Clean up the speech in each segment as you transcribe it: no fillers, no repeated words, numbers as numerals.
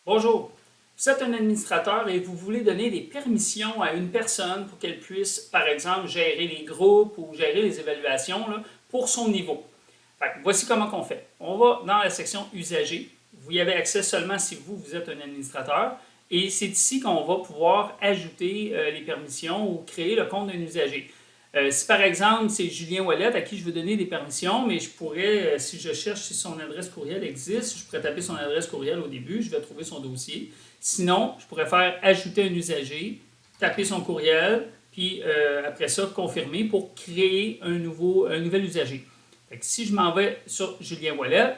Bonjour, vous êtes un administrateur et vous voulez donner des permissions à une personne pour qu'elle puisse, par exemple, gérer les groupes ou gérer les évaluations là, pour son niveau. Fait que voici comment on fait. On va dans la section Usagers. Vous y avez accès seulement si vous êtes un administrateur. Et c'est ici qu'on va pouvoir ajouter les permissions ou créer le compte d'un usager. Si par exemple c'est Julien Ouellet à qui je veux donner des permissions, mais je pourrais, si je cherche si son adresse courriel existe, je pourrais taper son adresse courriel au début, je vais trouver son dossier. Sinon, je pourrais faire ajouter un usager, taper son courriel, puis après ça, confirmer pour créer un nouvel usager. Fait que si je m'en vais sur Julien Ouellet,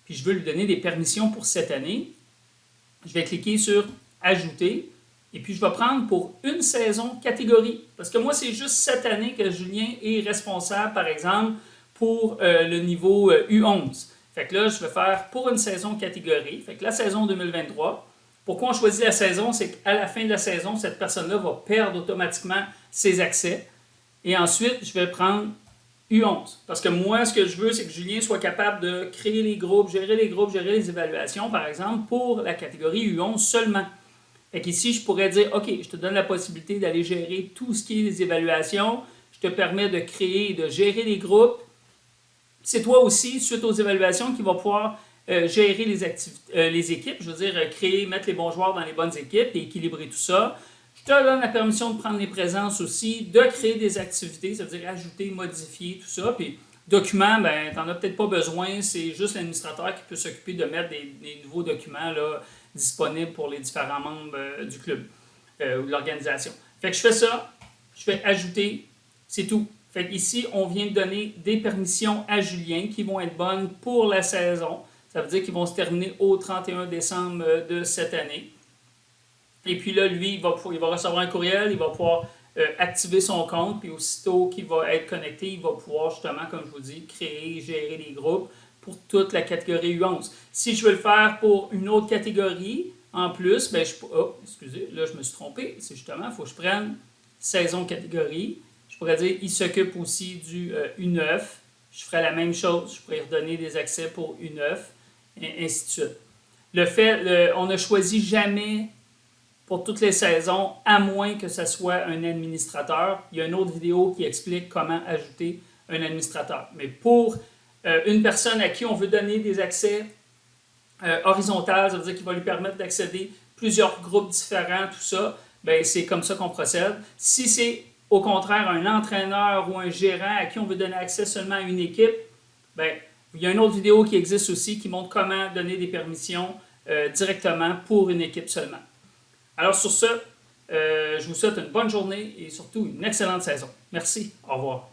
puis je veux lui donner des permissions pour cette année, je vais cliquer sur Ajouter. Et puis, je vais prendre pour une saison catégorie. Parce que moi, c'est juste cette année que Julien est responsable, par exemple, pour le niveau U11. Fait que là, je vais faire pour une saison catégorie. Fait que la saison 2023. Pourquoi on choisit la saison? C'est qu'à la fin de la saison, cette personne-là va perdre automatiquement ses accès. Et ensuite, je vais prendre U11. Parce que moi, ce que je veux, c'est que Julien soit capable de créer les groupes, gérer les évaluations, par exemple, pour la catégorie U11 seulement. Fait qu'ici, je pourrais dire, OK, je te donne la possibilité d'aller gérer tout ce qui est les évaluations. Je te permets de créer et de gérer les groupes. C'est toi aussi, suite aux évaluations, qui va pouvoir gérer les équipes. Je veux dire, créer, mettre les bons joueurs dans les bonnes équipes et équilibrer tout ça. Je te donne la permission de prendre les présences aussi, de créer des activités, ça veut dire ajouter, modifier, tout ça. Puis, documents, ben, tu n'en as peut-être pas besoin, c'est juste l'administrateur qui peut s'occuper de mettre des nouveaux documents là, disponibles pour les différents membres du club ou de l'organisation. Fait que je fais ça, je fais ajouter, c'est tout. Fait qu'ici, on vient de donner des permissions à Julien qui vont être bonnes pour la saison. Ça veut dire qu'ils vont se terminer au 31 décembre de cette année. Et puis là, lui, il va recevoir un courriel, il va pouvoir activer son compte, puis aussitôt qu'il va être connecté, il va pouvoir justement, comme je vous dis, créer, gérer les groupes pour toute la catégorie U11. Si je veux le faire pour une autre catégorie, en plus, ben excusez, là je me suis trompé, c'est justement, il faut que je prenne saison catégorie. Je pourrais dire, il s'occupe aussi du U9. Je ferai la même chose, je pourrais redonner des accès pour U9, et ainsi de suite. On ne choisit jamais pour toutes les saisons, à moins que ce soit un administrateur. Il y a une autre vidéo qui explique comment ajouter un administrateur. Mais pour une personne à qui on veut donner des accès horizontaux, ça veut dire qu'il va lui permettre d'accéder à plusieurs groupes différents, tout ça, ben c'est comme ça qu'on procède. Si c'est au contraire un entraîneur ou un gérant à qui on veut donner accès seulement à une équipe, ben, il y a une autre vidéo qui existe aussi qui montre comment donner des permissions directement pour une équipe seulement. Alors sur ce, je vous souhaite une bonne journée et surtout une excellente saison. Merci, au revoir.